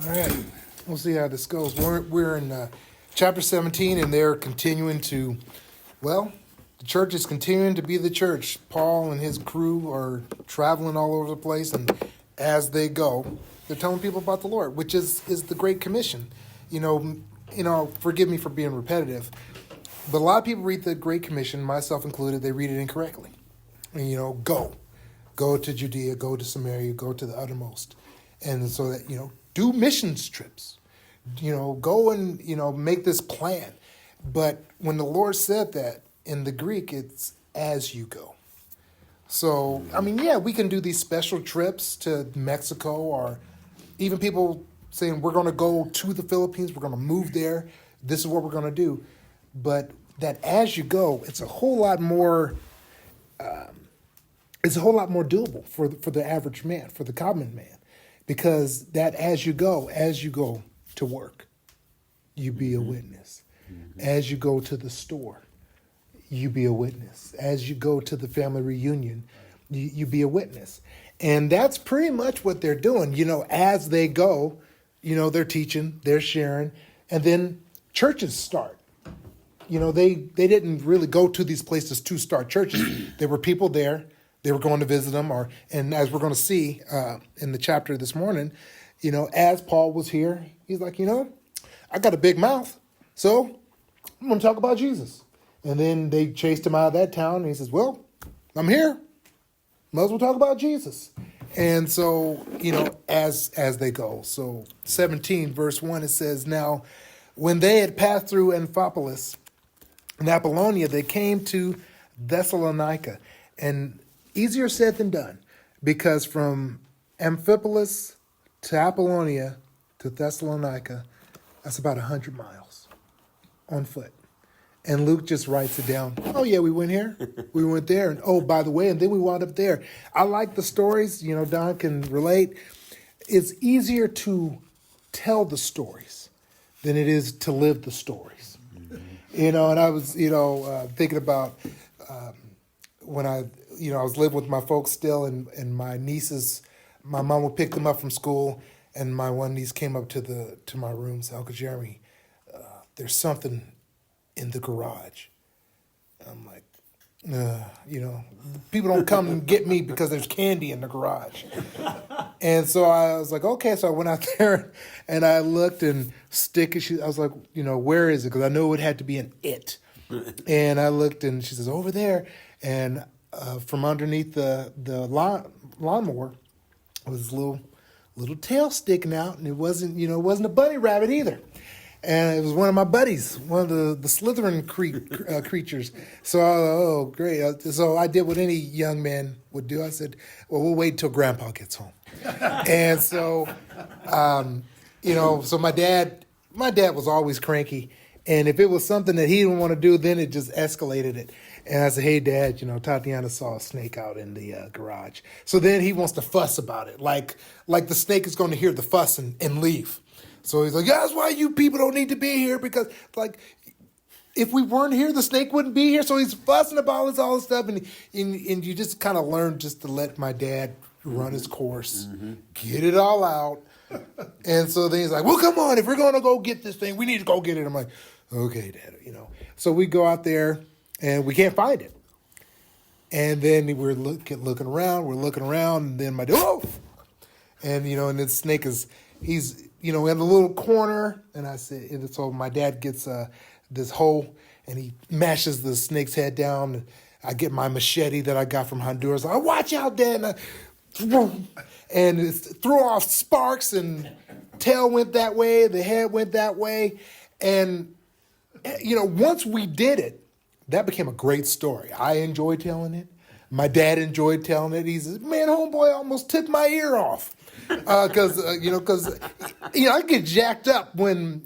All right, we'll see how this goes. We're in chapter 17, and they're continuing to, well, the church is continuing to be the church. Paul and his crew are traveling all over the place, and as they go, they're telling people about the Lord, which is the Great Commission. You know, forgive me for being repetitive, but a lot of people read the Great Commission, myself included, they read it incorrectly. And, go to Judea, go to Samaria, go to the uttermost. And so that, do missions trips, go and, make this plan. But when the Lord said that in the Greek, it's as you go. So, we can do these special trips to Mexico, or even people saying we're going to go to the Philippines, we're going to move there, this is what we're going to do. But that as you go, it's a whole lot more doable for the average man, for the common man, because that as you go to work, you be a witness. Mm-hmm. As you go to the store, you be a witness. As you go to the family reunion, you be a witness. And that's pretty much what they're doing. As they go, they're teaching, they're sharing, and then churches start. They didn't really go to these places to start churches. There were people there. They were going to visit them, and as we're going to see in the chapter this morning, as Paul was here, he's like, I got a big mouth, so I'm going to talk about Jesus. And then they chased him out of that town, and he says, well, I'm here. Might as well talk about Jesus. And so, as they go. So 17, verse 1, it says, now, when they had passed through Amphipolis and Apollonia, they came to Thessalonica, and easier said than done, because from Amphipolis to Apollonia to Thessalonica, that's about 100 miles on foot. And Luke just writes it down. Oh, yeah, we went here. We went there. And oh, by the way, and then we wound up there. I like the stories. Don can relate. It's easier to tell the stories than it is to live the stories. Mm-hmm. And I was, thinking about when I was living with my folks still, and my nieces, my mom would pick them up from school, and my one niece came up to my room and said, Uncle Jeremy, there's something in the garage. I'm like, people don't come and get me because there's candy in the garage. And so I was like, okay. So I went out there and I looked, and I was like, where is it? Because I knew it had to be an it. And I looked, and she says, over there. And from underneath the lawnmower was this little tail sticking out, and it wasn't a bunny rabbit either. And it was one of my buddies, one of the Slytherin creatures. So, oh, great. So I did what any young man would do. I said, well, we'll wait until Grandpa gets home. And so, so my dad was always cranky. And if it was something that he didn't want to do, then it just escalated it. And I said, hey, Dad, Tatiana saw a snake out in the garage. So then he wants to fuss about it, like the snake is going to hear the fuss and leave. So he's like, yeah, that's why you people don't need to be here, because, if we weren't here, the snake wouldn't be here. So he's fussing about all this stuff, and you just kind of learn just to let my dad run his course, get it all out. And so then he's like, well, come on, if we're going to go get this thing, we need to go get it. I'm like, okay, Dad, So we go out there, and we can't find it. And then we're looking around, and then my dad, oh! And, and the snake he's in a little corner, and I said, and so my dad gets this hole, and he mashes the snake's head down. And I get my machete that I got from Honduras. I watch out, Dad, and it threw off sparks, and tail went that way, the head went that way, and once we did it, that became a great story. I enjoyed telling it. My dad enjoyed telling it. He says, man, homeboy almost took my ear off. Because I get jacked up when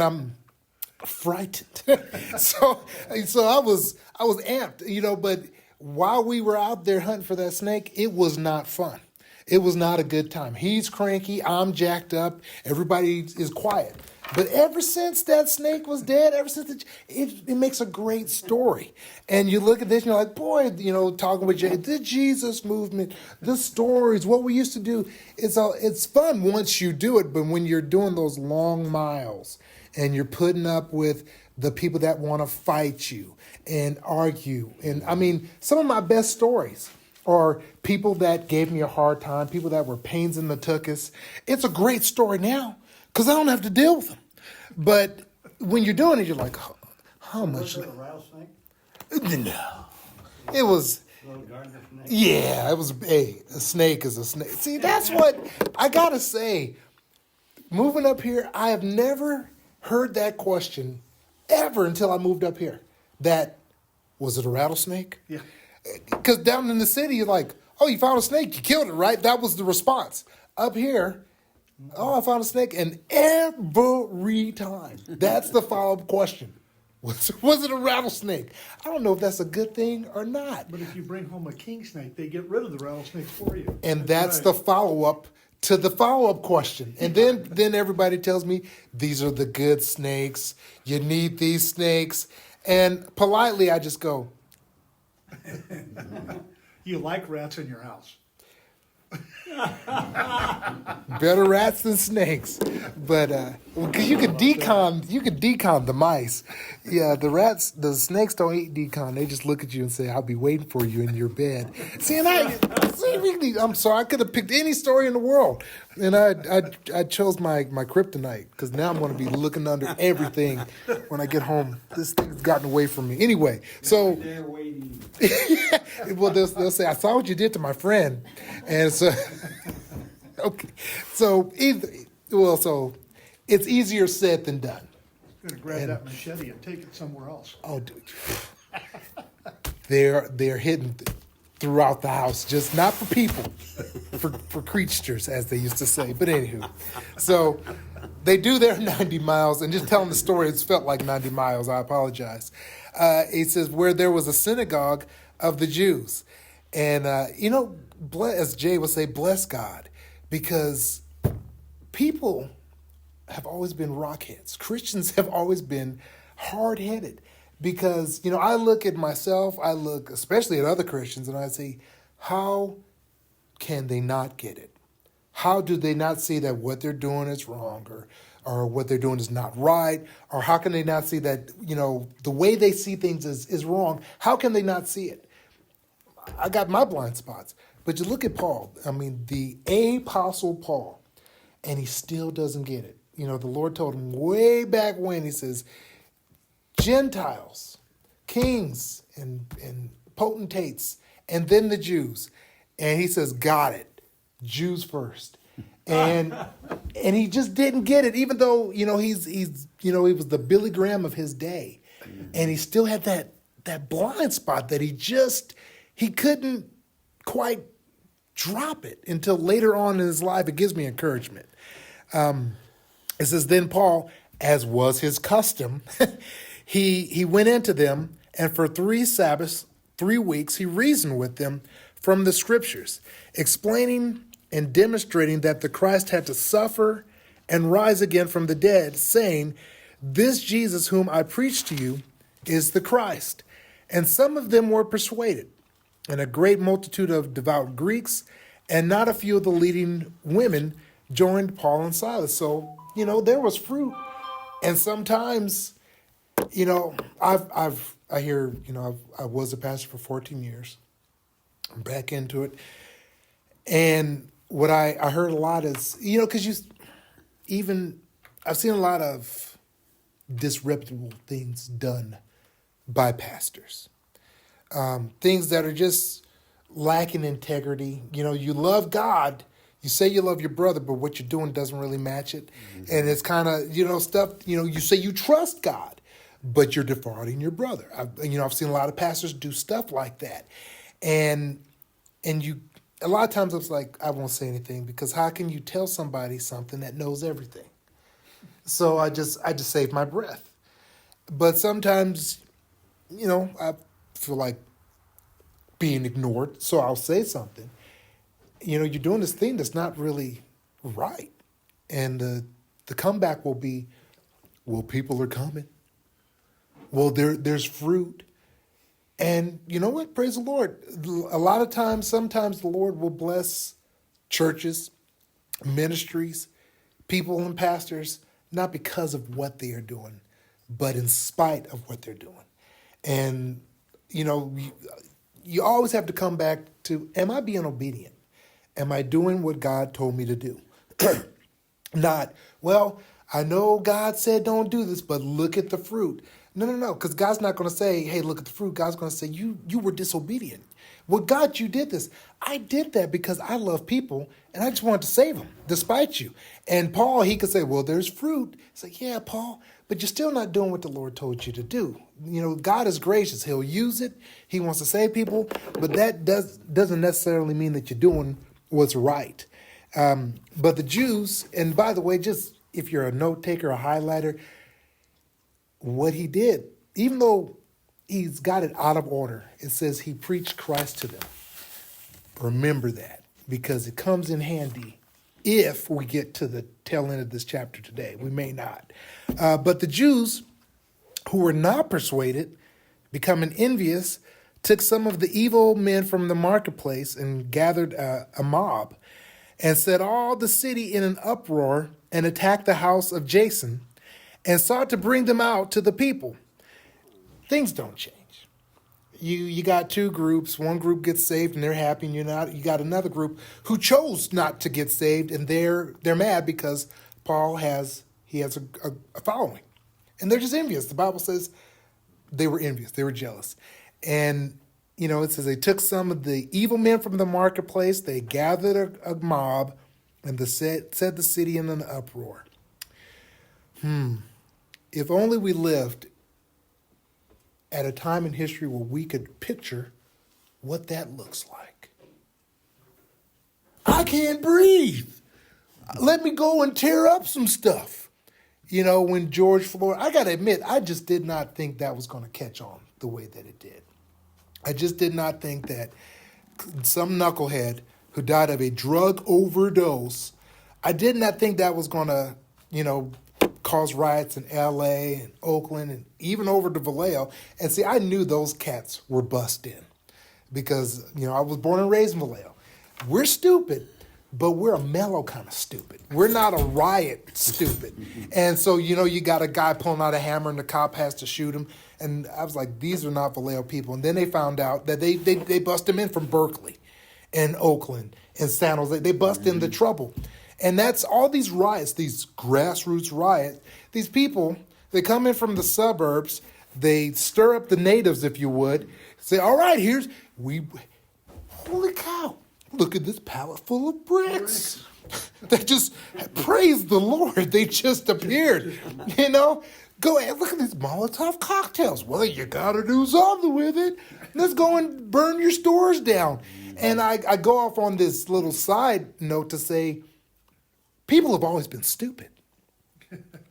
I'm frightened. so I was amped, but while we were out there hunting for that snake, it was not fun. It was not a good time. He's cranky. I'm jacked up. Everybody is quiet. But ever since that snake was dead, ever since it makes a great story. And you look at this and you're like, boy, talking with Jay, the Jesus movement, the stories, what we used to do, it's fun once you do it. But when you're doing those long miles and you're putting up with the people that want to fight you and argue. And I mean, some of my best stories are people that gave me a hard time, people that were pains in the tuchus. It's a great story now because I don't have to deal with them. But when you're doing it, you're like, how much? Was it a rattlesnake? No. It was, Little gardener snake? yeah, it was, a snake is a snake. See, that's what I got to say. Moving up here, I have never heard that question ever until I moved up here. Was it a rattlesnake? Yeah. Because down in the city, you're like, oh, you found a snake, you killed it, right? That was the response. Up here, oh, I found a snake. And every time, that's the follow-up question. Was it a rattlesnake? I don't know if that's a good thing or not. But if you bring home a king snake, they get rid of the rattlesnake for you. And that's right. the follow-up to the follow-up question. And then everybody tells me, these are the good snakes. You need these snakes. And politely, I just go, You like rats in your house. better rats than snakes. But because you could decon the mice. Yeah, the snakes don't eat decon. They just look at you and say, I'll be waiting for you in your bed. I'm sorry, I could have picked any story in the world. And I chose my kryptonite because now I'm going to be looking under everything when I get home. This thing's gotten away from me. Anyway, so They're waiting. well, they'll say, I saw what you did to my friend. And so, okay. So it's easier said than done. I'm going to grab that machete and take it somewhere else. Oh, dude. They're hidden throughout the house, just not for people, for creatures, as they used to say. But anywho, so they do their 90 miles, and just telling the story, it's felt like 90 miles. I apologize. It says, where there was a synagogue of the Jews. And, as Jay would say, bless God, because people have always been rockheads. Christians have always been hard-headed because, I look at myself, I look especially at other Christians, and I say, how can they not get it? How do they not see that what they're doing is wrong or what they're doing is not right? Or how can they not see that, the way they see things is wrong? How can they not see it? I got my blind spots. But you look at Paul, the Apostle Paul, and he still doesn't get it. The Lord told him way back when, he says, Gentiles, kings, and potentates, and then the Jews. And he says, got it. Jews first. And he just didn't get it, even though, he was the Billy Graham of his day. And he still had that blind spot that he couldn't quite drop it until later on in his life. It gives me encouragement. It says, then Paul, as was his custom, he went into them, and for 3 Sabbaths, 3 weeks, he reasoned with them from the scriptures, explaining and demonstrating that the Christ had to suffer and rise again from the dead, saying, this Jesus whom I preach to you is the Christ. And some of them were persuaded, and a great multitude of devout Greeks, and not a few of the leading women joined Paul and Silas. So, there was fruit. And sometimes, I was a pastor for 14 years. I'm back into it. And what I heard a lot is, because I've seen a lot of disreputable things done by pastors. Things that are just lacking integrity. You love God. You say you love your brother, but what you're doing doesn't really match it. Mm-hmm. And it's kind of, stuff, you say you trust God, but you're defrauding your brother. I've seen a lot of pastors do stuff like that. And a lot of times it's like, I won't say anything because how can you tell somebody something that knows everything? So I just save my breath. But sometimes, I feel like being ignored, so I'll say something. You're doing this thing that's not really right. And the comeback will be, Well, people are coming. Well, there's fruit. And you know what? Praise the Lord. A lot of times, sometimes the Lord will bless churches, ministries, people and pastors, not because of what they are doing, but in spite of what they're doing. And, you always have to come back to, am I being obedient? Am I doing what God told me to do? Not, well, I know God said don't do this, but look at the fruit. No, because God's not going to say, hey, look at the fruit. God's going to say, you were disobedient. Well, God, you did this. I did that because I love people, and I just wanted to save them, despite you. And Paul, he could say, well, there's fruit. It's like, yeah, Paul, but you're still not doing what the Lord told you to do. God is gracious. He'll use it. He wants to save people, but that doesn't necessarily mean that you're doing what's right. But the Jews, and by the way, just if you're a note taker, a highlighter, what he did, even though he's got it out of order, it says he preached Christ to them. Remember that, because it comes in handy if we get to the tail end of this chapter today. We may not. But the Jews who were not persuaded, becoming envious, took some of the evil men from the marketplace and gathered a mob and set all the city in an uproar and attacked the house of Jason and sought to bring them out to the people. Things don't change. You got two groups. One group gets saved and they're happy, and you're not. You got another group who chose not to get saved, and they're mad because Paul has a following, and they're just envious. The Bible says they were envious. They were jealous, and it says they took some of the evil men from the marketplace. They gathered a mob, and set the city in an uproar. If only we lived at a time in history where we could picture what that looks like. I can't breathe. Let me go and tear up some stuff. When George Floyd, I got to admit, I just did not think that was going to catch on the way that it did. I just did not think that some knucklehead who died of a drug overdose, I did not think that was going to, cause riots in L.A. and Oakland and even over to Vallejo. And see, I knew those cats were bust in because, I was born and raised in Vallejo. We're stupid, but we're a mellow kind of stupid. We're not a riot stupid. And so, you got a guy pulling out a hammer and the cop has to shoot him. And I was like, these are not Vallejo people. And then they found out that they bust him in from Berkeley and Oakland and San Jose. They bust in the trouble. And that's all these riots, these grassroots riots. These people, they come in from the suburbs. They stir up the natives, if you would. Say, all right, holy cow, look at this pallet full of bricks. They just, praise the Lord, they just appeared. Go ahead, look at these Molotov cocktails. Well, you got to do something with it. Let's go and burn your stores down. And I go off on this little side note to say, people have always been stupid.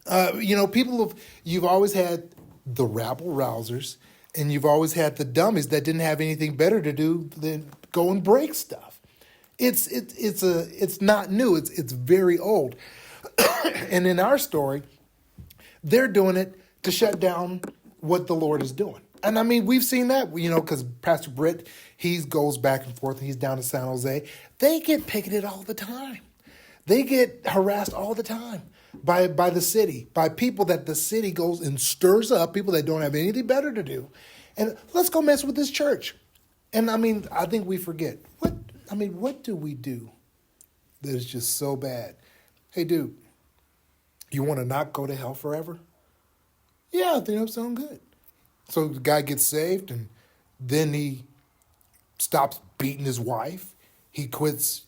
You've always had the rabble-rousers, and you've always had the dummies that didn't have anything better to do than go and break stuff. It's not new. It's very old. And in our story, they're doing it to shut down what the Lord is doing. And I mean, we've seen that, because Pastor Britt, he goes back and forth, and he's down to San Jose. They get picketed all the time. They get harassed all the time by the city, by people that the city goes and stirs up, people that don't have anything better to do. And let's go mess with this church. And I mean, I think we forget. What do we do that is just so bad? Hey, dude, you want to not go to hell forever? Yeah, I think that sounds good. So the guy gets saved, and then he stops beating his wife. He quits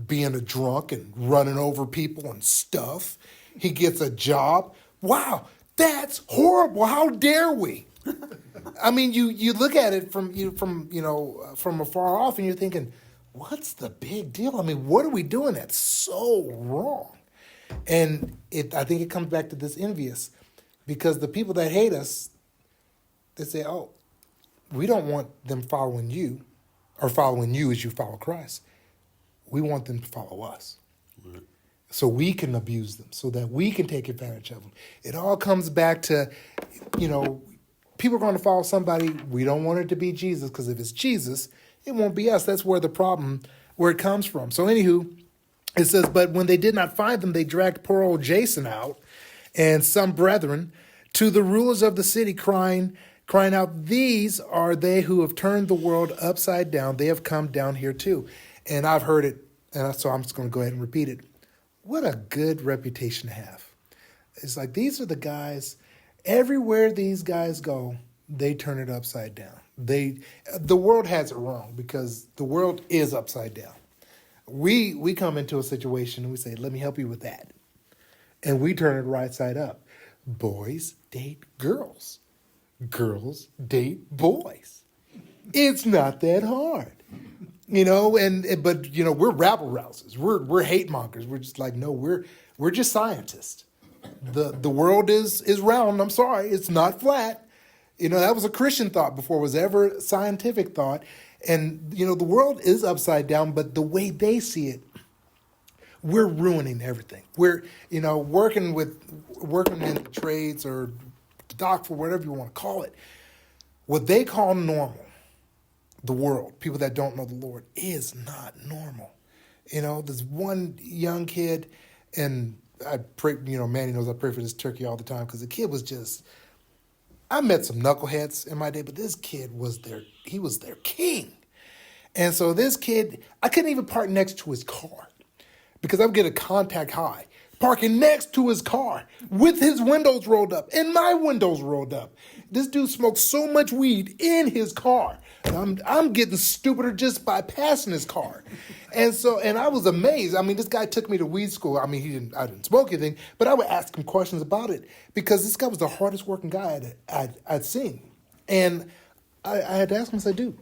being a drunk and running over people and stuff. He gets a job. Wow, that's horrible. How dare we? I mean, you look at it from afar off, and you're thinking, what's the big deal? I mean, what are we doing that's so wrong? And I think it comes back to this envious, because the people that hate us, they say, oh, we don't want them following you or following you as you follow Christ. We want them to follow us. Right. so we can abuse them, so that we can take advantage of them. It all comes back to, people are going to follow somebody. We don't want it to be Jesus, because if it's Jesus, it won't be us. That's where where it comes from. So anywho, it says, but when they did not find them, they dragged poor old Jason out and some brethren to the rulers of the city, crying out, these are they who have turned the world upside down. They have come down here too. And I've heard it, and so I'm just going to go ahead and repeat it. What a good reputation to have. It's like, these are the guys, everywhere these guys go, they turn it upside down. The world has it wrong, because the world is upside down. We come into a situation and we say, let me help you with that. And we turn it right side up. Boys date girls. Girls date boys. It's not that hard. But we're rabble rousers. We're hate mongers. We're just like, no, we're just scientists. The world is round. I'm sorry, it's not flat. That was a Christian thought before it was ever scientific thought. And the world is upside down, but the way they see it, we're ruining everything. We're working in the trades or the dock, for whatever you want to call it. What they call normal, the world, people that don't know the Lord, is not normal. There's one young kid, and I pray, Manny knows I pray for this turkey all the time, because the kid was just, I met some knuckleheads in my day, but this kid was their king. And so this kid, I couldn't even park next to his car, because I would get a contact high parking next to his car with his windows rolled up and my windows rolled up. This dude smoked so much weed in his car. I'm getting stupider just by passing his car. And I was amazed. This guy took me to weed school. I didn't smoke anything, but I would ask him questions about it, because this guy was the hardest working guy I'd seen. And I had to ask him, I said, dude,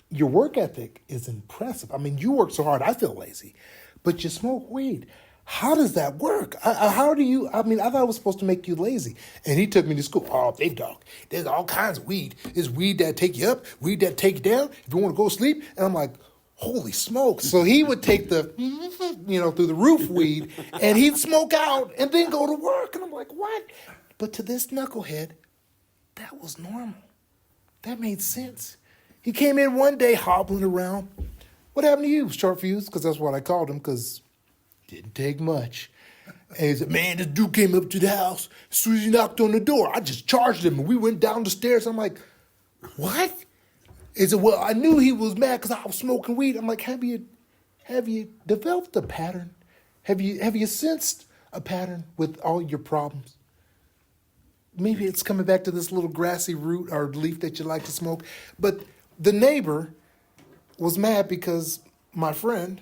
your work ethic is impressive. You work so hard, I feel lazy, but you smoke weed. How does that work? How do you, I thought it was supposed to make you lazy. And he took me to school. Oh, big dog, there's all kinds of weed. There's weed that take you up, weed that take you down if you want to go to sleep. And I'm like, holy smokes. So he would take the, through the roof weed, and he'd smoke out and then go to work. And I'm like, what? But to this knucklehead, that was normal. That made sense. He came in one day hobbling around. What happened to you? Short fuse, because that's what I called him, because didn't take much. And he said, man, this dude came up to the house. As soon as he knocked on the door, I just charged him, and we went down the stairs. I'm like, what? He said, well, I knew he was mad because I was smoking weed. I'm like, have you developed a pattern? Have you sensed a pattern with all your problems? Maybe it's coming back to this little grassy root or leaf that you like to smoke. But the neighbor was mad because my friend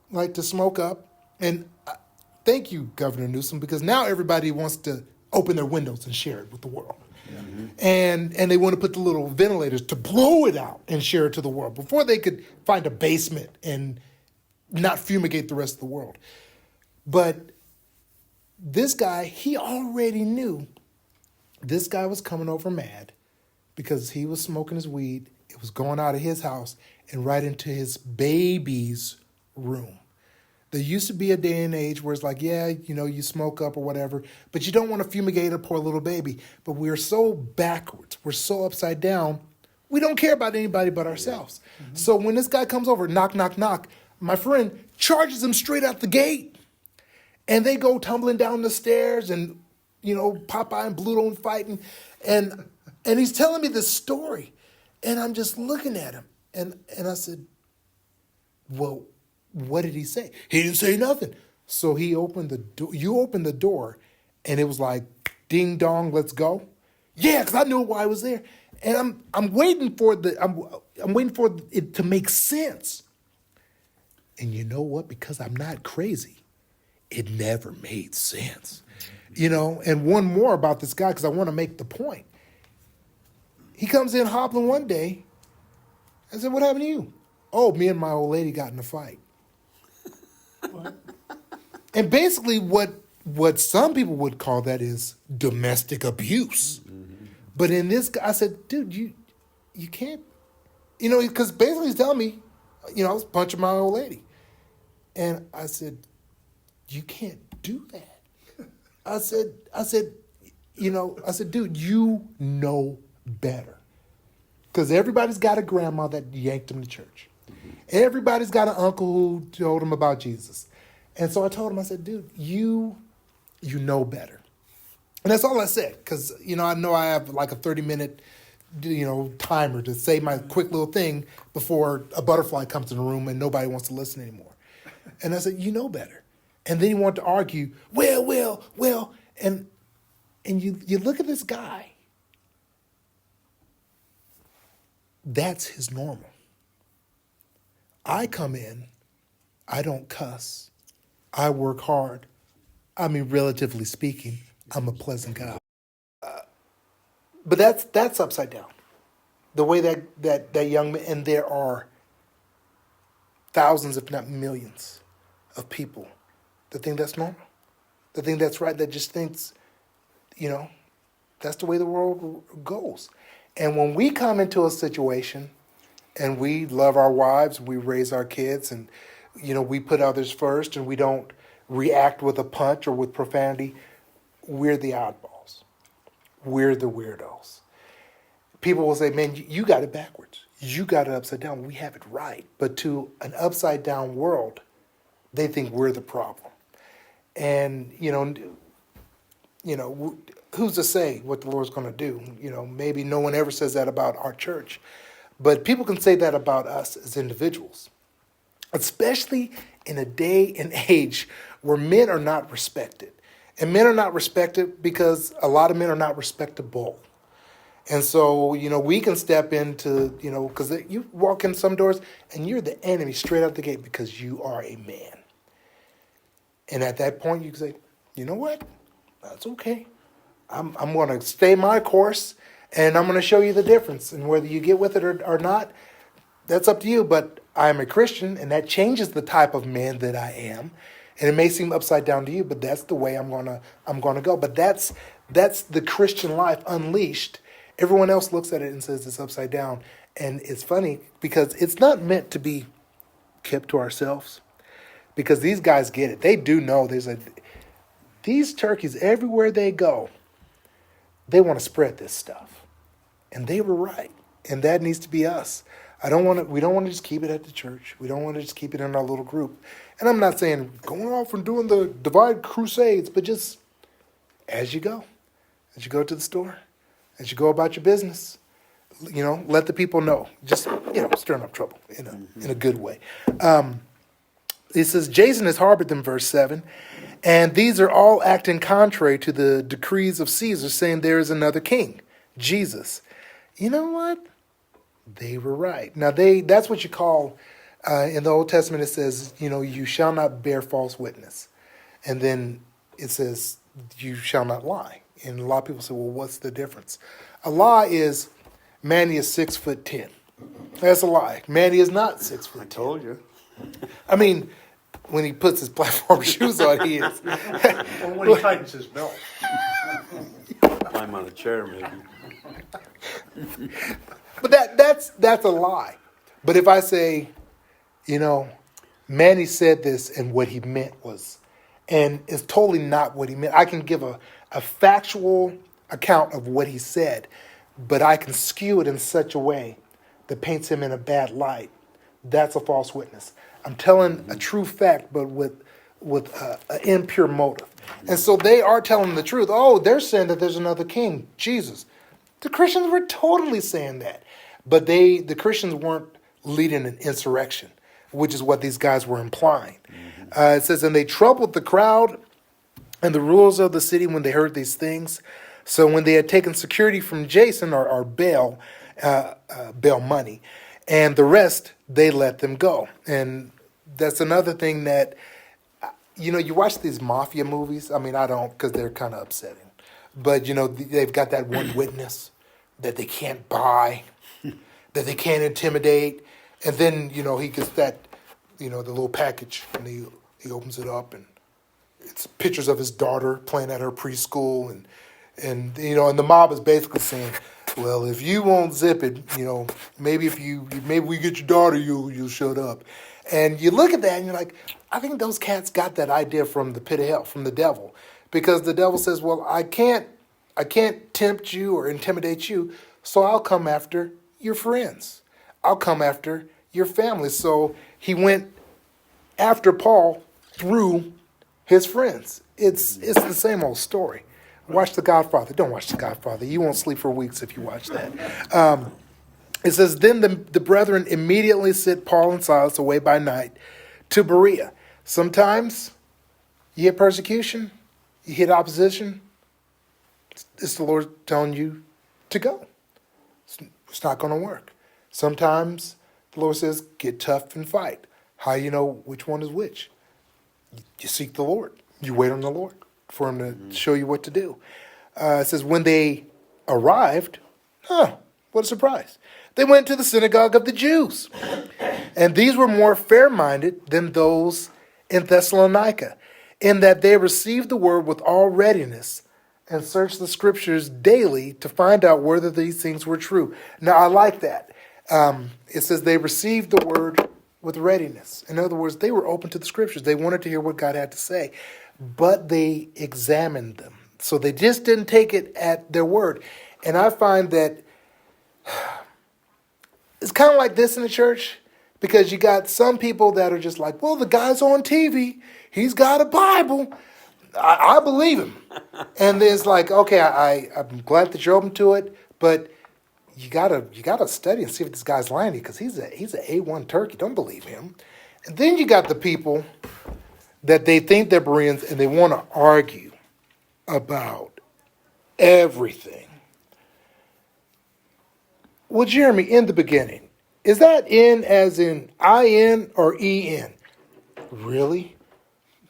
liked to smoke up. And thank you, Governor Newsom, because now everybody wants to open their windows and share it with the world. Mm-hmm. And they want to put the little ventilators to blow it out and share it to the world before they could find a basement and not fumigate the rest of the world. But this guy, he already knew this guy was coming over mad because he was smoking his weed. It was going out of his house and right into his baby's room. There used to be a day and age where it's like, yeah, you smoke up or whatever, but you don't want to fumigate a poor little baby. But we're so backwards. We're so upside down. We don't care about anybody but ourselves. Mm-hmm. So when this guy comes over, knock, knock, knock, my friend charges him straight out the gate. And they go tumbling down the stairs and, Popeye and Bluto fighting. And he's telling me this story. And I'm just looking at him. And I said, well, what did he say? He didn't say nothing. So he opened the door. You opened the door, and it was like, ding dong, let's go. Yeah, because I knew why I was there, and I'm waiting for I'm waiting for it to make sense. And you know what? Because I'm not crazy, it never made sense. And one more about this guy, because I want to make the point. He comes in hobbling one day. I said, what happened to you? Oh, me and my old lady got in a fight. What? And basically what some people would call that is domestic abuse. Mm-hmm. But in this, I said, dude, you can't, because basically he's telling me, I was punching my old lady. And I said, you can't do that. I said, dude, you know better. Because everybody's got a grandma that yanked them to church. Everybody's got an uncle who told them about Jesus. And so I told him, I said, dude, you know better. And that's all I said. Because, I know I have like a 30-minute, timer to say my quick little thing before a butterfly comes in the room and nobody wants to listen anymore. And I said, you know better. And then he wanted to argue, well. And you look at this guy. That's his normal. I come in, I don't cuss, I work hard. I mean, relatively speaking, I'm a pleasant guy. But that's upside down. The way that young man, and there are thousands, if not millions, of people that think that's normal, that think that's right, that just thinks, that's the way the world goes. And when we come into a situation and we love our wives, we raise our kids, and, we put others first, and we don't react with a punch or with profanity, we're the oddballs. We're the weirdos. People will say, man, you got it backwards. You got it upside down. We have it right. But to an upside down world, they think we're the problem. And, who's to say what the Lord's going to do? Maybe no one ever says that about our church. But people can say that about us as individuals, especially in a day and age where men are not respected. And men are not respected because a lot of men are not respectable. And so, we can step into, because you walk in some doors and you're the enemy straight out the gate because you are a man. And at that point, you can say, you know what? That's okay. I'm going to stay my course, and I'm going to show you the difference. And whether you get with it or not, that's up to you. But I'm a Christian, and that changes the type of man that I am. And it may seem upside down to you, but that's the way I'm gonna go. But that's the Christian life unleashed. Everyone else looks at it and says it's upside down. And it's funny because it's not meant to be kept to ourselves. Because these guys get it. They do know these turkeys, everywhere they go, they want to spread this stuff. And they were right. And that needs to be us. We don't want to just keep it at the church. We don't want to just keep it in our little group. And I'm not saying going off and doing the divide crusades, but just as you go to the store, as you go about your business, let the people know. Just, stirring up trouble in a good way. It says, Jason has harbored them, verse 7, and these are all acting contrary to the decrees of Caesar, saying there is another king, Jesus. You know what? They were right. Now, that's what you call, in the Old Testament, it says, you shall not bear false witness. And then it says, you shall not lie. And a lot of people say, well, what's the difference? A lie is, Manny is 6'10". That's a lie. Manny is not 6'10". I told you. I mean, when he puts his platform shoes on, he is. Or when he tightens his belt. Climb on a chair, maybe. But that's a lie. But if I say, Manny said this and what he meant was, and it's totally not what he meant. I can give a factual account of what he said, but I can skew it in such a way that paints him in a bad light. That's a false witness. I'm telling a true fact, but with an impure motive. And so they are telling the truth. Oh, they're saying that there's another king, Jesus. The Christians were totally saying that. But the Christians weren't leading an insurrection, which is what these guys were implying. It says, and they troubled the crowd and the rulers of the city when they heard these things. So when they had taken security from Jason or bail money, and the rest, they let them go. And that's another thing that, you watch these mafia movies. I mean, I don't, because they're kind of upsetting. But, they've got that one witness that they can't buy, that they can't intimidate. And then, he gets that, the little package, and he opens it up, and it's pictures of his daughter playing at her preschool. And the mob is basically saying, Well, if you won't zip it, maybe maybe we get your daughter, you'll shut up. And you look at that and you're like, I think those cats got that idea from the pit of hell, from the devil, because the devil says, well, I can't tempt you or intimidate you, so I'll come after your friends. I'll come after your family. So he went after Paul through his friends. It's the same old story. Watch The Godfather. Don't watch The Godfather. You won't sleep for weeks if you watch that. It says, then the brethren immediately sent Paul and Silas away by night to Berea. Sometimes you hit persecution, you hit opposition. It's the Lord telling you to go. It's not going to work. Sometimes the Lord says, get tough and fight. How do you know which one is which? You seek the Lord. You wait on the Lord for him to show you what to do. It says, when they arrived, what a surprise. They went to the synagogue of the Jews. And these were more fair-minded than those in Thessalonica, in that they received the word with all readiness and searched the scriptures daily to find out whether these things were true. Now, I like that. It says they received the word with readiness. In other words, they were open to the scriptures. They wanted to hear what God had to say, but they examined them. So they just didn't take it at their word. And I find that it's kind of like this in the church, because you got some people that are just like, well, the guy's on TV. He's got a Bible. I believe him. And it's like, okay, I'm glad that you're open to it, but you gotta study and see if this guy's lying, because he's an A1 turkey. Don't believe him. And then you got the people that they think they're Bereans and they want to argue about everything. Well, Jeremy, in the beginning, is that in as in I-N or E-N? Really?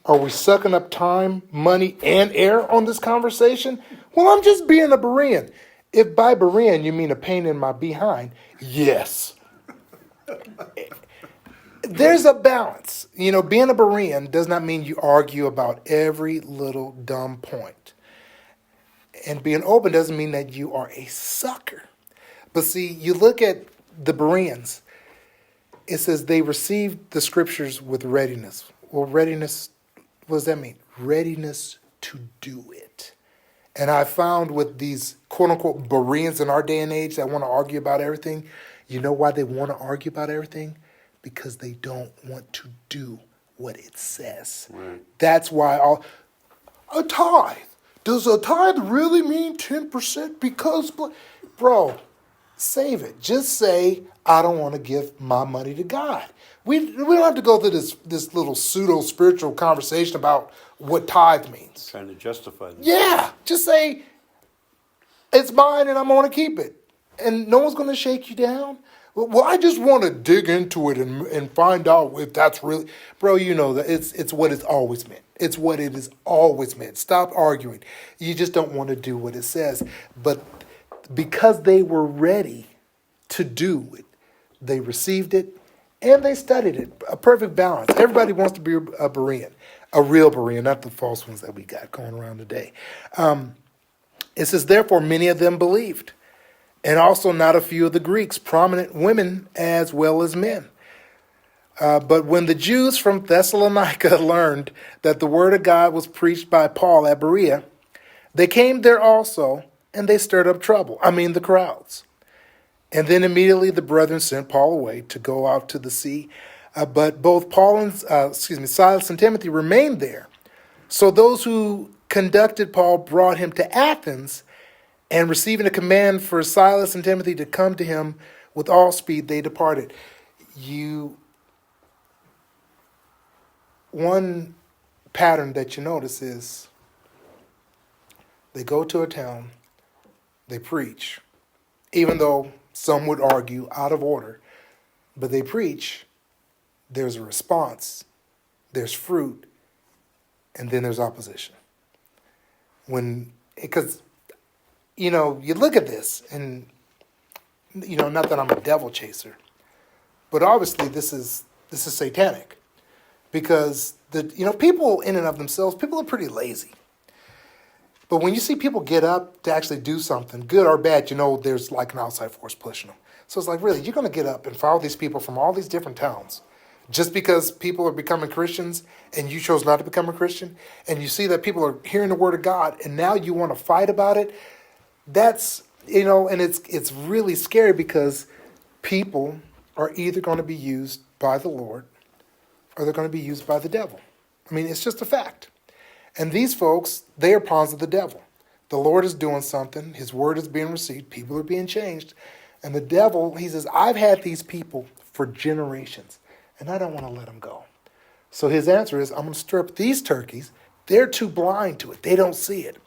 Are we sucking up time, money, and air on this conversation? Well, I'm just being a Berean. If by Berean you mean a pain in my behind, yes. There's a balance. Being a Berean does not mean you argue about every little dumb point. And being open doesn't mean that you are a sucker. But see, you look at the Bereans, it says they received the scriptures with readiness. Well, readiness, what does that mean? Readiness to do it. And I found with these quote-unquote Bereans in our day and age that want to argue about everything, you know why they want to argue about everything? Because they don't want to do what it says. Right. That's why a tithe. Does a tithe really mean 10%? Because, bro, save it. Just say, I don't want to give my money to God. We don't have to go through this little pseudo-spiritual conversation about what tithe means. Trying to justify this. Yeah, just say, it's mine and I'm going to keep it. And no one's going to shake you down. Well, I just want to dig into it and find out if that's really... Bro, you know that it's what it's always meant. It's what it is always meant. Stop arguing. You just don't want to do what it says. But because they were ready to do it, they received it and they studied it. A perfect balance. Everybody wants to be a Berean. A real Berean, not the false ones that we got going around today. It says, therefore, many of them believed. And also not a few of the Greeks, prominent women as well as men. But when the Jews from Thessalonica learned that the word of God was preached by Paul at Berea, they came there also, and they stirred up trouble. The crowds. And then immediately the brethren sent Paul away to go out to the sea. But both Silas and Timothy remained there. So those who conducted Paul brought him to Athens, and receiving a command for Silas and Timothy to come to him with all speed, they departed. One pattern that you notice is they go to a town, they preach, even though some would argue out of order, but they preach, there's a response, there's fruit, and then there's opposition. Because you look at this and, not that I'm a devil chaser, but obviously this is satanic, because people in and of themselves, people are pretty lazy. But when you see people get up to actually do something, good or bad, you know there's like an outside force pushing them. So it's like, really, you're going to get up and follow these people from all these different towns just because people are becoming Christians and you chose not to become a Christian, and you see that people are hearing the word of God, and now you want to fight about it. That's, and it's really scary because people are either going to be used by the Lord or they're going to be used by the devil. I mean, it's just a fact. And these folks, they are pawns of the devil. The Lord is doing something. His word is being received. People are being changed. And the devil, he says, I've had these people for generations, and I don't want to let them go. So his answer is, I'm going to stir up these turkeys. They're too blind to it. They don't see it.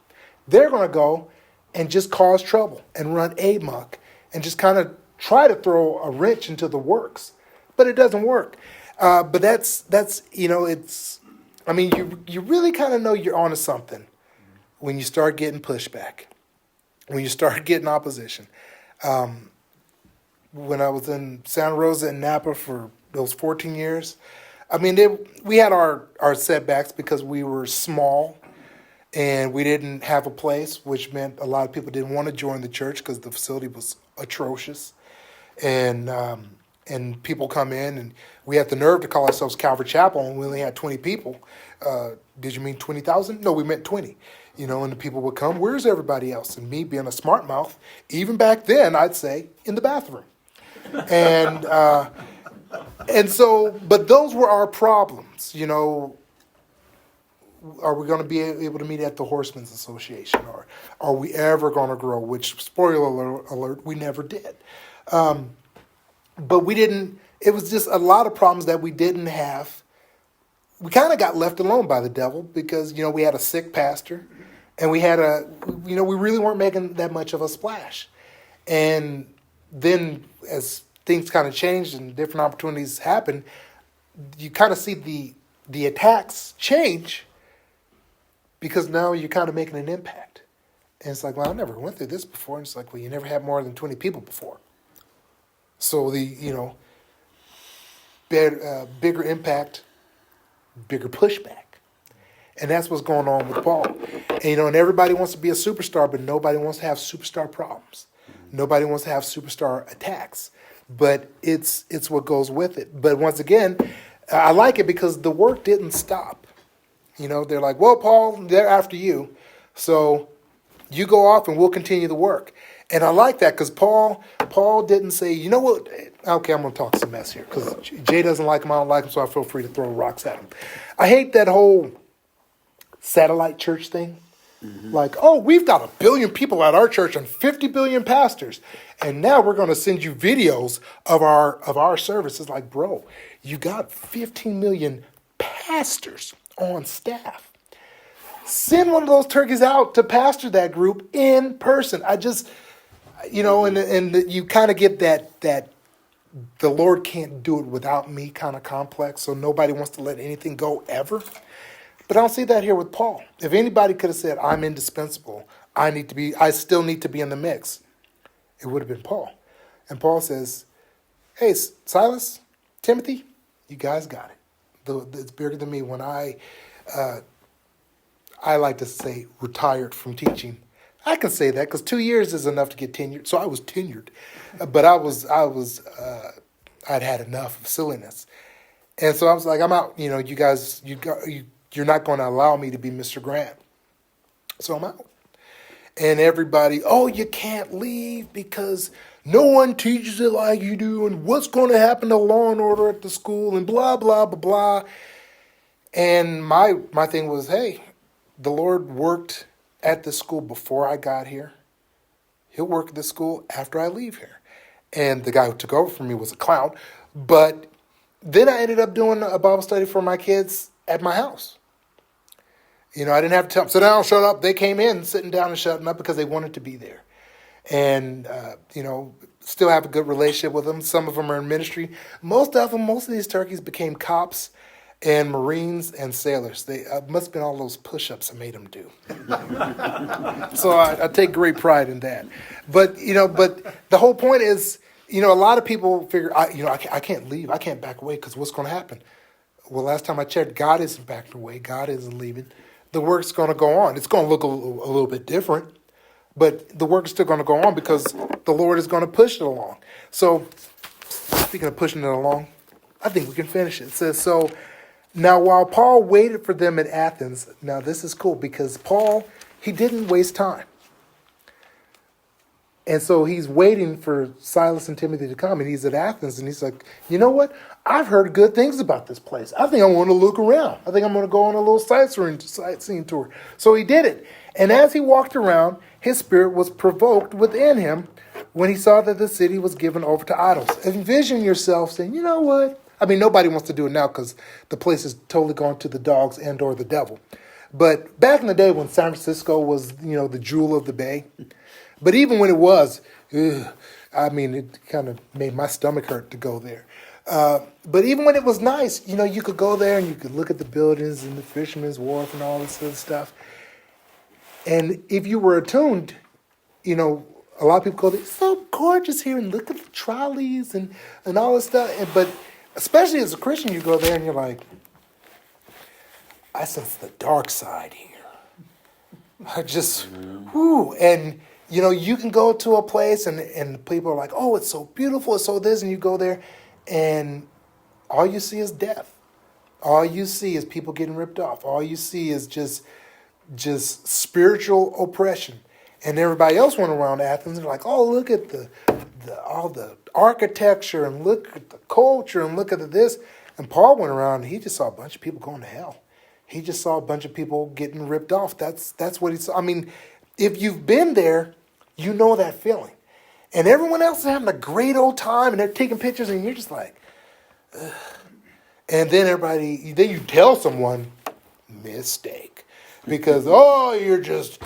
They're going to go and just cause trouble and run amok and just kind of try to throw a wrench into the works. But it doesn't work. But that's it's, I mean, you really kind of know you're onto something when you start getting pushback, when you start getting opposition. When I was in Santa Rosa and Napa for those 14 years, I mean, we had our setbacks because we were small and we didn't have a place, which meant a lot of people didn't want to join the church because the facility was atrocious. And people come in, and we had the nerve to call ourselves Calvary Chapel, and we only had 20 people. Did you mean 20,000? No, we meant 20. And the people would come, where's everybody else? And me being a smart mouth, even back then, I'd say, in the bathroom. And so, but those were our problems, Are we going to be able to meet at the Horsemen's Association? Or are we ever going to grow? Which, spoiler alert, we never did. But we didn't, it was just a lot of problems that we didn't have. We kind of got left alone by the devil because, we had a sick pastor and we had we really weren't making that much of a splash. And then as things kind of changed and different opportunities happened, you kind of see the attacks change because now you're kind of making an impact. And it's like, well, I never went through this before. And it's like, well, you never had more than 20 people before. So bigger impact, bigger pushback. And that's what's going on with Paul. And everybody wants to be a superstar, but nobody wants to have superstar problems. Nobody wants to have superstar attacks. But it's what goes with it. But once again, I like it because the work didn't stop. They're like, well, Paul, they're after you. So you go off and we'll continue the work. And I like that because Paul didn't say, you know what? Okay, I'm going to talk some mess here because Jay doesn't like him. I don't like him, so I feel free to throw rocks at him. I hate that whole satellite church thing. Mm-hmm. Like, oh, we've got 1 billion people at our church and 50 billion pastors. And now we're going to send you videos of our service. It's like, bro, you got 15 million pastors on staff. Send one of those turkeys out to pastor that group in person. I just, and you kind of get that the Lord can't do it without me kind of complex. So nobody wants to let anything go ever. But I don't see that here with Paul. If anybody could have said, I'm indispensable, I still need to be in the mix, it would have been Paul. And Paul says, hey, Silas, Timothy, you guys got it. It's bigger than me. When I like to say retired from teaching. I can say that because 2 years is enough to get tenured. So I was tenured, but I'd had enough of silliness. And so I was like, I'm out. You guys, you're not going to allow me to be Mr. Grant. So I'm out. And everybody, oh, you can't leave because no one teaches it like you do. And what's going to happen to law and order at the school and blah, blah, blah, blah. And my thing was, hey, the Lord worked at the school before I got here. He'll work at the school after I leave here. And the guy who took over from me was a clown. But then I ended up doing a Bible study for my kids at my house. I didn't have to tell them, sit down, shut up. They came in sitting down and shutting up because they wanted to be there. And, still have a good relationship with them. Some of them are in ministry. Most of these turkeys became cops and Marines and sailors. They must have been all those push-ups I made them do. So I take great pride in that. But the whole point is, a lot of people figure, I can't leave. I can't back away because what's going to happen? Well, last time I checked, God isn't backing away. God isn't leaving. the work's going to go on. It's going to look a little bit different, but the work is still going to go on because the Lord is going to push it along. So, speaking of pushing it along, I think we can finish it. It says, so now while Paul waited for them at Athens, now this is cool because Paul, he didn't waste time. And so he's waiting for Silas and Timothy to come, and he's at Athens, and he's like, you know what? I've heard good things about this place. I think I want to look around. I think I'm going to go on a little sightseeing tour. So he did it. And as he walked around, his spirit was provoked within him when he saw that the city was given over to idols. Envision yourself saying, you know what? I mean, nobody wants to do it now because the place is totally gone to the dogs and or the devil. But back in the day when San Francisco was, the jewel of the Bay, but even when it was, it kind of made my stomach hurt to go there. But even when it was nice, you could go there and you could look at the buildings and the Fisherman's Wharf and all this other stuff. And if you were attuned, a lot of people go, it's so gorgeous here and look at the trolleys and all this stuff. But especially as a Christian, you go there and you're like, I sense the dark side here. I just, and you can go to a place and people are like, oh, it's so beautiful, it's so this, and you go there and all you see is death. All you see is people getting ripped off. All you see is just spiritual oppression. And everybody else went around Athens and they're like, oh, look at all the architecture and look at the culture and look at this. And Paul went around and he just saw a bunch of people going to hell. He just saw a bunch of people getting ripped off. That's what he saw. I mean, if you've been there, you know that feeling. And everyone else is having a great old time and they're taking pictures and you're just like, ugh. And then you tell someone, mistake. Because, you're just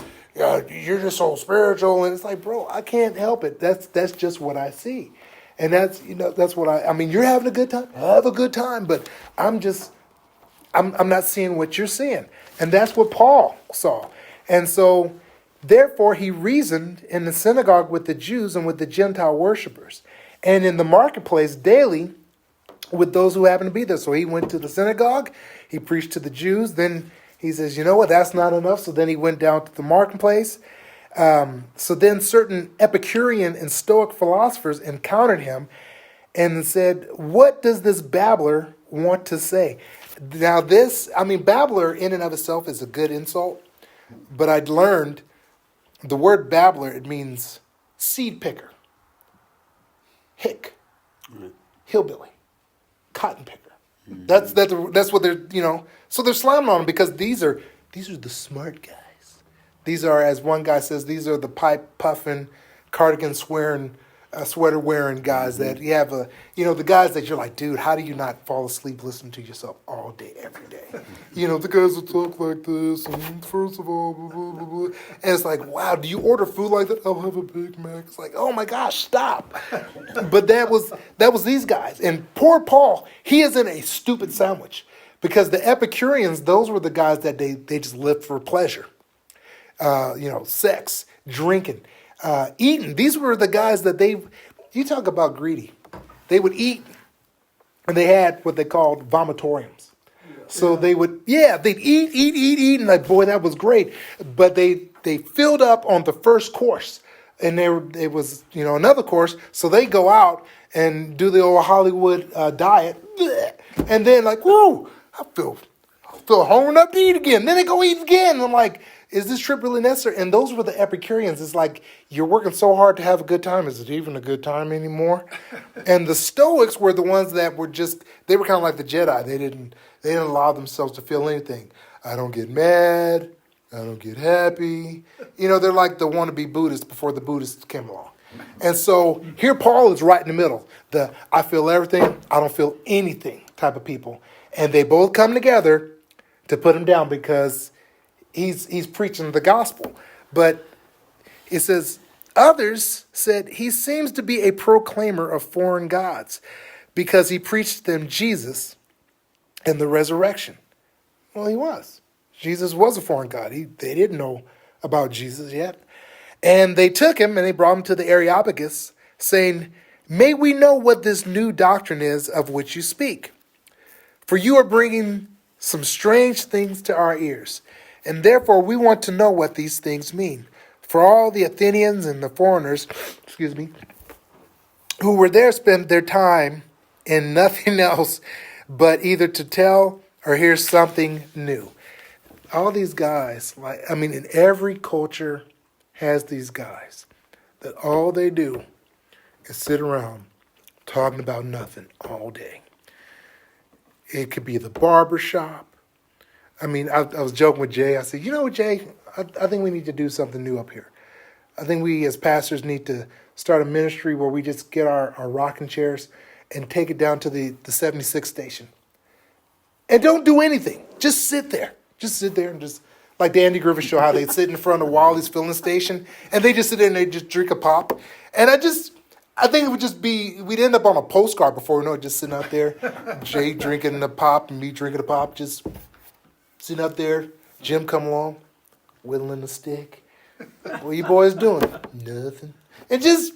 so spiritual. And it's like, bro, I can't help it. That's just what I see. And that's what you're having a good time. Have a good time. But I'm not seeing what you're seeing. And that's what Paul saw. And so, therefore, he reasoned in the synagogue with the Jews and with the Gentile worshipers, and in the marketplace daily with those who happened to be there. So he went to the synagogue, he preached to the Jews, then he says, you know what, that's not enough. So then he went down to the marketplace. So then certain Epicurean and Stoic philosophers encountered him and said, what does this babbler want to say? Now babbler in and of itself is a good insult, but I'd learned the word babbler, it means seed picker, hick, hillbilly, cotton picker. Mm-hmm. That's what they're, so they're slamming on them because these are the smart guys. These are, as one guy says, these are the pipe puffing, cardigan sweater wearing guys that you have the guys that you're like, dude, how do you not fall asleep listening to yourself all day, every day? The guys that talk like this, and first of all, blah, blah, blah, blah. And it's like, wow, do you order food like that? I'll have a Big Mac. It's like, oh my gosh, stop. But that was these guys. And poor Paul, he is in a stupid sandwich because the Epicureans, those were the guys that they just lived for pleasure. Sex, drinking, eating. These were the guys that you talk about greedy. They would eat, and they had what they called vomitoriums. So they'd eat, and like, boy, that was great. But they filled up on the first course, and it was another course. So they go out and do the old Hollywood diet, and then like, whoa, I feel hungry enough to eat again. Then they go eat again, and I'm like, is this trip really necessary? And those were the Epicureans. It's like, you're working so hard to have a good time. Is it even a good time anymore? And the Stoics were the ones that were they were kind of like the Jedi. They didn't allow themselves to feel anything. I don't get mad. I don't get happy. They're like the wannabe Buddhists before the Buddhists came along. And so here Paul is right in the middle. The I feel everything, I don't feel anything type of people. And they both come together to put him down because he's preaching the gospel. But it says, others said he seems to be a proclaimer of foreign gods because he preached them Jesus and the resurrection. Well, he was. Jesus was a foreign god. They didn't know about Jesus yet. And they took him and they brought him to the Areopagus, saying, may we know what this new doctrine is of which you speak? For you are bringing some strange things to our ears. And therefore we want to know what these things mean. For all the Athenians and the foreigners, who were there spent their time in nothing else but either to tell or hear something new. All these guys, in every culture has these guys that all they do is sit around talking about nothing all day. It could be the barber shop. I was joking with Jay. I said, Jay, I think we need to do something new up here. I think we as pastors need to start a ministry where we just get our rocking chairs and take it down to the 76 station. And don't do anything. Just sit there. Just sit there and just, like the Andy Griffith Show, how they sit in front of Wally's filling station and they just sit there and they just drink a pop. And I think it would just be, we'd end up on a postcard before we know it, just sitting out there. Jay drinking the pop and me drinking the pop, just sitting out there. Jim come along, whittling the stick. What you boys doing? Nothing. And just,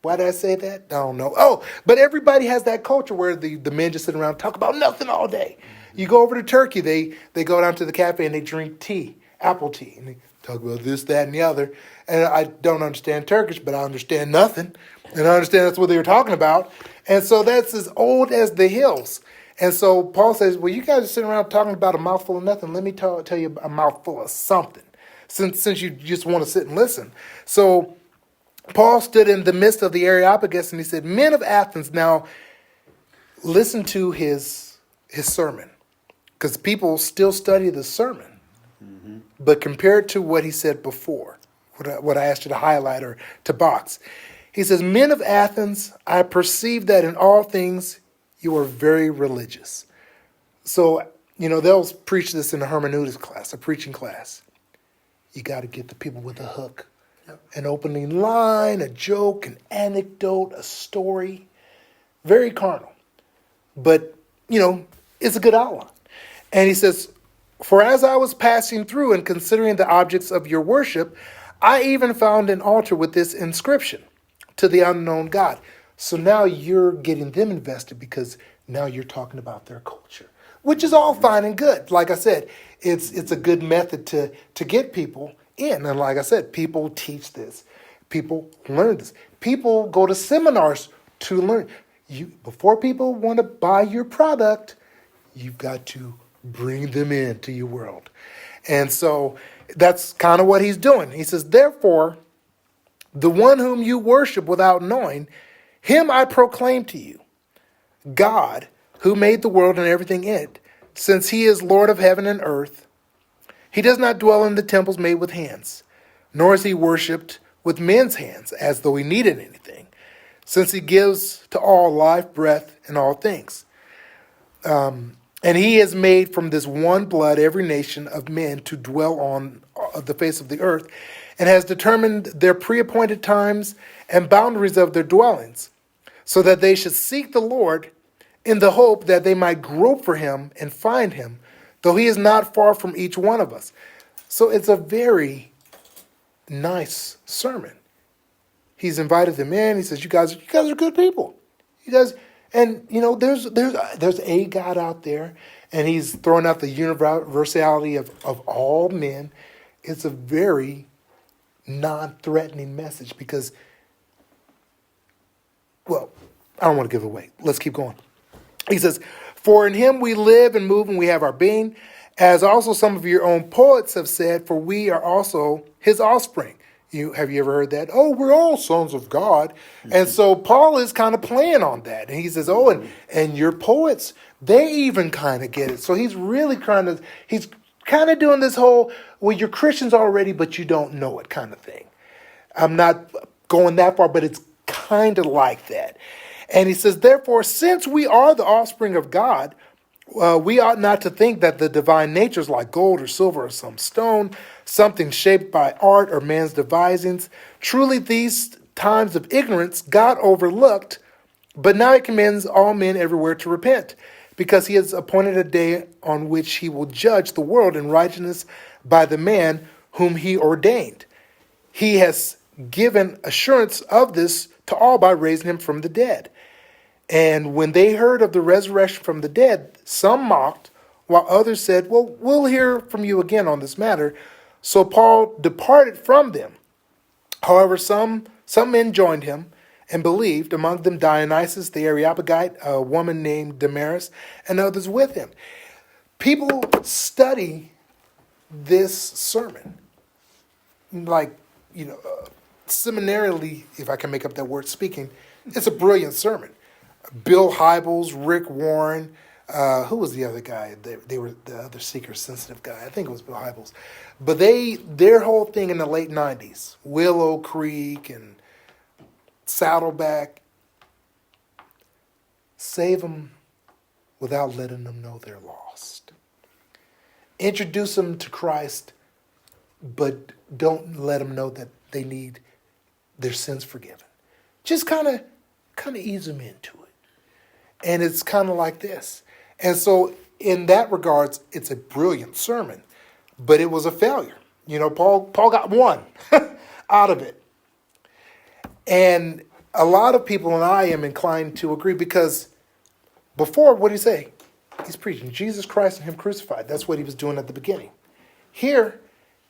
why did I say that? I don't know. Oh, but everybody has that culture where the men just sit around and talk about nothing all day. You go over to Turkey, they go down to the cafe and they drink tea, apple tea, and they talk about this, that, and the other. And I don't understand Turkish, but I understand nothing. And I understand that's what they were talking about. And so that's as old as the hills. And so Paul says, well, you guys are sitting around talking about a mouthful of nothing. Let me tell you a mouthful of something, since you just want to sit and listen. So Paul stood in the midst of the Areopagus and he said, men of Athens, now listen to his sermon. Because people still study the sermon. Mm-hmm. But compared to what he said before, what I asked you to highlight or to box, he says, men of Athens, I perceive that in all things you are very religious. So, they'll preach this in a hermeneutics class, a preaching class. You got to get the people with a hook. Yep. An opening line, a joke, an anecdote, a story. Very carnal. But, it's a good outline. And he says, for as I was passing through and considering the objects of your worship, I even found an altar with this inscription, to the unknown God. So now you're getting them invested because now you're talking about their culture, which is all fine and good. Like I said, it's a good method to get people in. And like I said, people teach this. People learn this. People go to seminars to learn. Before people want to buy your product, you've got to bring them into your world. And so that's kind of what he's doing. He says, therefore, the one whom you worship without knowing, him I proclaim to you, God, who made the world and everything in it, since he is Lord of heaven and earth. He does not dwell in the temples made with hands, nor is he worshipped with men's hands, as though he needed anything, since he gives to all life, breath, and all things. And he has made from this one blood every nation of men to dwell on the face of the earth, and has determined their pre-appointed times and boundaries of their dwellings, so that they should seek the Lord in the hope that they might grope for him and find him, though he is not far from each one of us. So it's a very nice sermon. He's invited them in. He says, you guys are good people. You guys. And, there's a God out there, and he's throwing out the universality of all men. It's a very non-threatening message because, well, I don't want to give it away. Let's keep going. He says, for in him we live and move and we have our being, as also some of your own poets have said, for we are also his offspring. Have you ever heard that? Oh, we're all sons of God. Mm-hmm. And so Paul is kind of playing on that. And he says, and your poets, they even kind of get it. So he's really he's kind of doing this whole, well, you're Christians already, but you don't know it kind of thing. I'm not going that far, but it's kind of like that. And he says, therefore, since we are the offspring of God, we ought not to think that the divine nature is like gold or silver or some stone, something shaped by art or man's devisings. Truly, these times of ignorance God overlooked, but now he commends all men everywhere to repent, because he has appointed a day on which he will judge the world in righteousness by the man whom he ordained. He has given assurance of this to all by raising him from the dead. And when they heard of the resurrection from the dead, some mocked, while others said, well, we'll hear from you again on this matter. So Paul departed from them. However, some men joined him and believed, among them Dionysius the Areopagite, a woman named Damaris, and others with him. People study this sermon, like, seminarily, if I can make up that word speaking. It's a brilliant sermon. Bill Hybels, Rick Warren, who was the other guy? They were the other seeker-sensitive guy. I think it was Bill Hybels. But their whole thing in the late 90s, Willow Creek and Saddleback, save them without letting them know they're lost. Introduce them to Christ, but don't let them know that they need their sins forgiven. Just kind of ease them into it. And it's kind of like this. And so in that regards, it's a brilliant sermon, but it was a failure. Paul got one out of it. And a lot of people, and I am inclined to agree, because before, what did he say? He's preaching Jesus Christ and him crucified. That's what he was doing at the beginning. Here,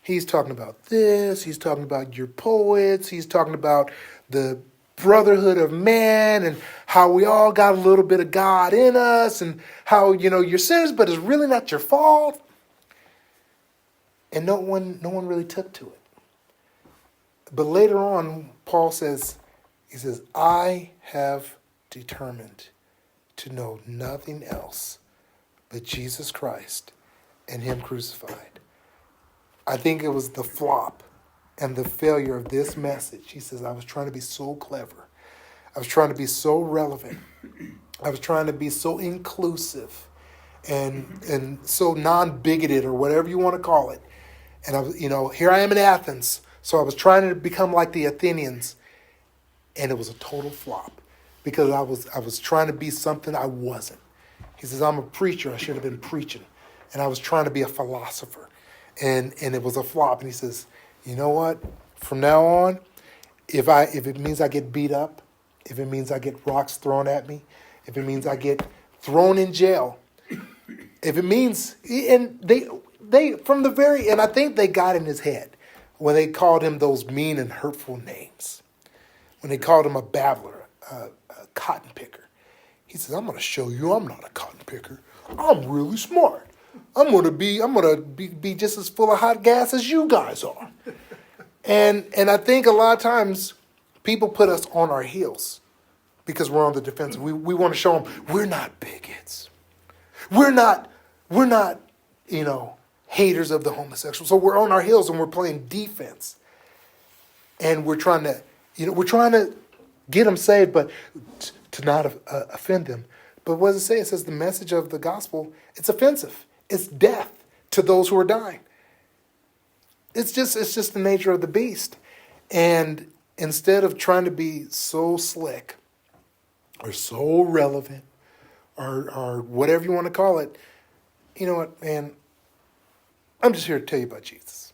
he's talking about this. He's talking about your poets. He's talking about the brotherhood of man and how we all got a little bit of God in us and how, you're sinners, but it's really not your fault. And no one really took to it. But later on, Paul says, I have determined to know nothing else but Jesus Christ and him crucified. I think it was the flop and the failure of this message. He says, I was trying to be so clever. I was trying to be so relevant. I was trying to be so inclusive and so non-bigoted, or whatever you want to call it. And I was, here I am in Athens. So I was trying to become like the Athenians, and it was a total flop because I was trying to be something I wasn't. He says, I'm a preacher. I should have been preaching. And I was trying to be a philosopher, and it was a flop. And he says, you know what? From now on, if it means I get beat up, if it means I get rocks thrown at me, if it means I get thrown in jail, if it means, and they from the very, and I think they got in his head when they called him those mean and hurtful names, when they called him a babbler, a cotton picker. He says, I'm going to show you I'm not a cotton picker. I'm really smart. I'm going to be just as full of hot gas as you guys are. And I think a lot of times people put us on our heels because we're on the defensive. We want to show them we're not bigots. We're not, haters of the homosexual. So we're on our heels and we're playing defense. And we're trying to get them saved, but to not offend them. But what does it say? It says the message of the gospel, it's offensive. It's death to those who are dying. It's just the nature of the beast. And instead of trying to be so slick or so relevant or whatever you want to call it, you know what, man? I'm just here to tell you about Jesus.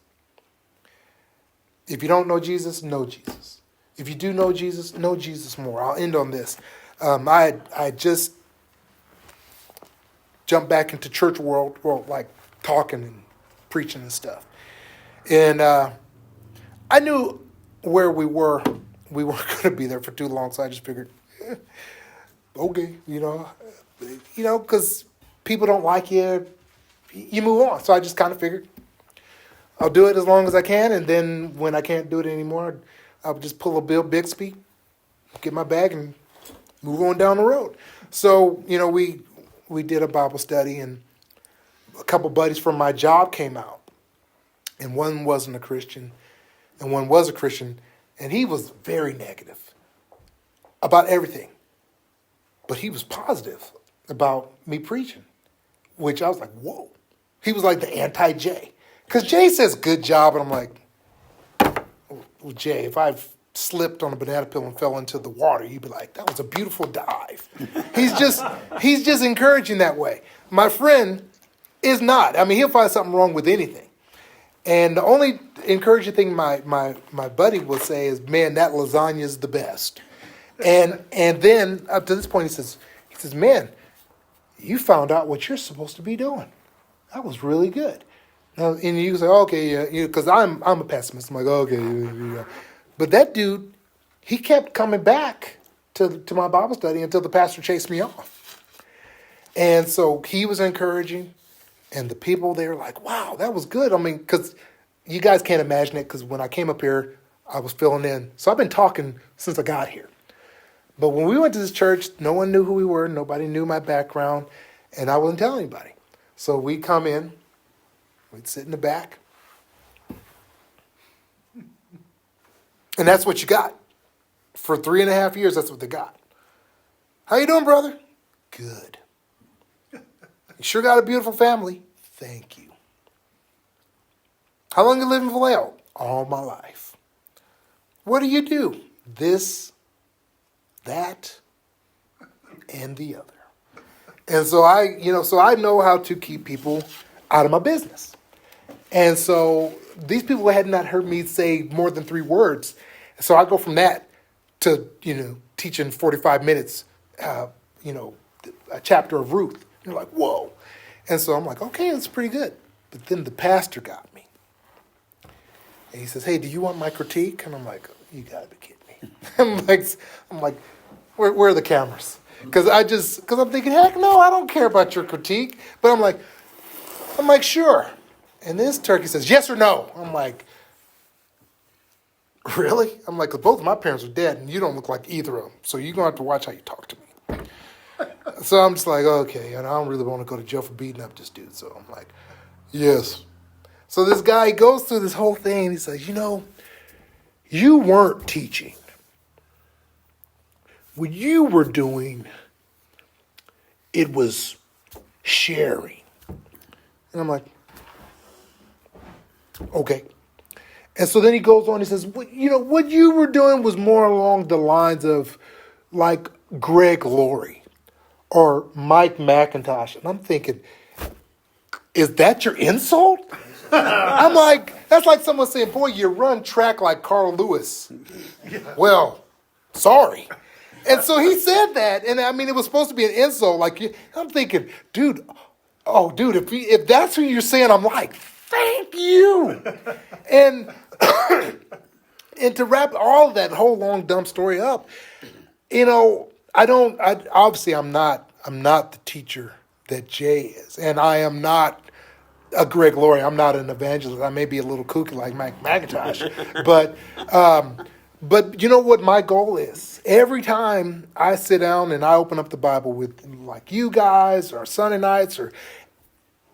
If you don't know Jesus, know Jesus. If you do know Jesus more. I'll end on this. I just jumped back into church world, like talking and preaching and stuff. And I knew where we weren't going to be there for too long, so I just figured, okay, because people don't like you, you move on. So I just kind of figured I'll do it as long as I can, and then when I can't do it anymore, I'll just pull a Bill Bixby, get my bag, and move on down the road. So, we did a Bible study, and a couple buddies from my job came out, and one wasn't a Christian, and one was a Christian, and he was very negative about everything. But he was positive about me preaching, which I was like, whoa. He was like the anti-Jay. Because Jay says, good job, and I'm like, well, Jay, if I've slipped on a banana peel and fell into the water, you'd be like, that was a beautiful dive. He's just encouraging that way. My friend is not. I mean, he'll find something wrong with anything. And the only encouraging thing my buddy will say is, man, that lasagna is the best. And then up to this point, he says, man, you found out what you're supposed to be doing. That was really good. Now, and you say, okay, yeah, because I'm a pessimist. I'm like, okay, yeah. But that dude, he kept coming back to my Bible study until the pastor chased me off. And so he was encouraging, and the people there were like, wow, that was good. I mean, because you guys can't imagine it, because when I came up here, I was filling in. So I've been talking since I got here. But when we went to this church, no one knew who we were. Nobody knew my background, and I wasn't telling anybody. So we come in. We'd sit in the back. And that's what you got. For 3.5 years, that's what they got. How you doing, brother? Good. You sure got a beautiful family. Thank you. How long you live in Vallejo? All my life. What do you do? This, that, and the other. And so I know how to keep people out of my business. And so these people had not heard me say more than 3 words. So I go from that to, teaching 45 minutes, a chapter of Ruth. You're like, whoa. And so I'm like, okay, that's pretty good. But then the pastor got me. And he says, hey, do you want my critique? And I'm like, you got to be kidding me. I'm like, where are the cameras? Because I'm thinking, heck no, I don't care about your critique. But I'm like, sure. And this turkey says, yes or no? I'm like, really? I'm like, both of my parents are dead, and you don't look like either of them. So you're going to have to watch how you talk to me. So I'm just like, okay. And I don't really want to go to jail for beating up this dude. So I'm like, yes. So this guy goes through this whole thing, and he says, you weren't teaching. What you were doing, it was sharing. And I'm like, okay. And so then he goes on, he says, what you were doing was more along the lines of like Greg Laurie or Mike McIntosh. And I'm thinking, is that your insult? I'm like, that's like someone saying, boy, you run track like Carl Lewis. Well, sorry. And so he said that, and I mean, it was supposed to be an insult. Like, I'm thinking, dude, if that's who you're saying, I'm like, thank you. And and to wrap all of that whole long dumb story up, obviously I'm not the teacher that Jay is, and I am not a Greg Laurie. I'm not an evangelist. I may be a little kooky like Mike McIntosh, but you know what my goal is? Every time I sit down and I open up the Bible with like you guys or Sunday nights or,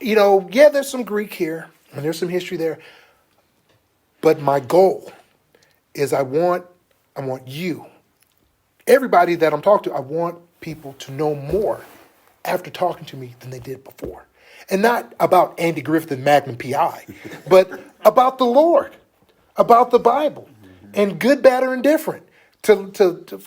there's some Greek here and there's some history there. But my goal is I want you, everybody that I'm talking to, I want people to know more after talking to me than they did before. And not about Andy Griffith and Magnum PI, but about the Lord, about the Bible, and good, bad, or indifferent. To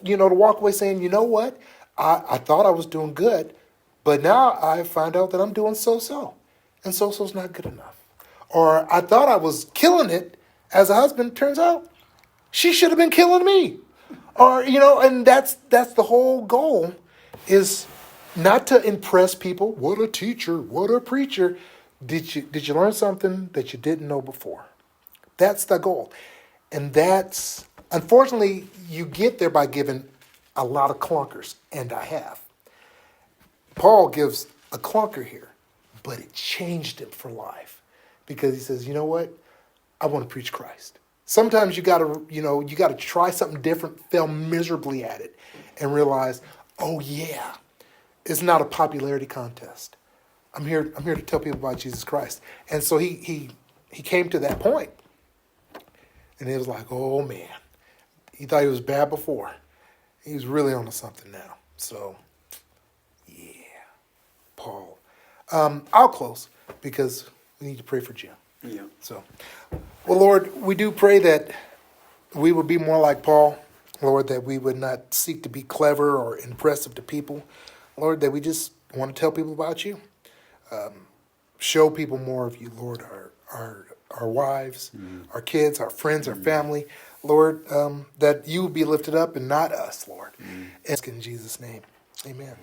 walk away saying, you know what, I thought I was doing good, but now I find out that I'm doing so-so, and so-so's not good enough. Or I thought I was killing it as a husband. Turns out she should have been killing me. Or, and that's the whole goal, is not to impress people. What a teacher, what a preacher. Did you learn something that you didn't know before? That's the goal. And that's, unfortunately, you get there by giving a lot of clunkers, and I have. Paul gives a clunker here, but it changed him for life. Because he says, you know what? I want to preach Christ. Sometimes you gotta try something different, fail miserably at it, and realize, oh yeah, it's not a popularity contest. I'm here to tell people about Jesus Christ. And so he came to that point. And it was like, oh man, he thought he was bad before. He was really onto something now. So, yeah, Paul. I'll close because we need to pray for Jim. Yeah. So, well, Lord, we do pray that we would be more like Paul. Lord, that we would not seek to be clever or impressive to people. Lord, that we just want to tell people about you. Show people more of you, Lord, our wives, our kids, our friends, our family. Lord, that you would be lifted up and not us, Lord. Ask in Jesus' name. Amen.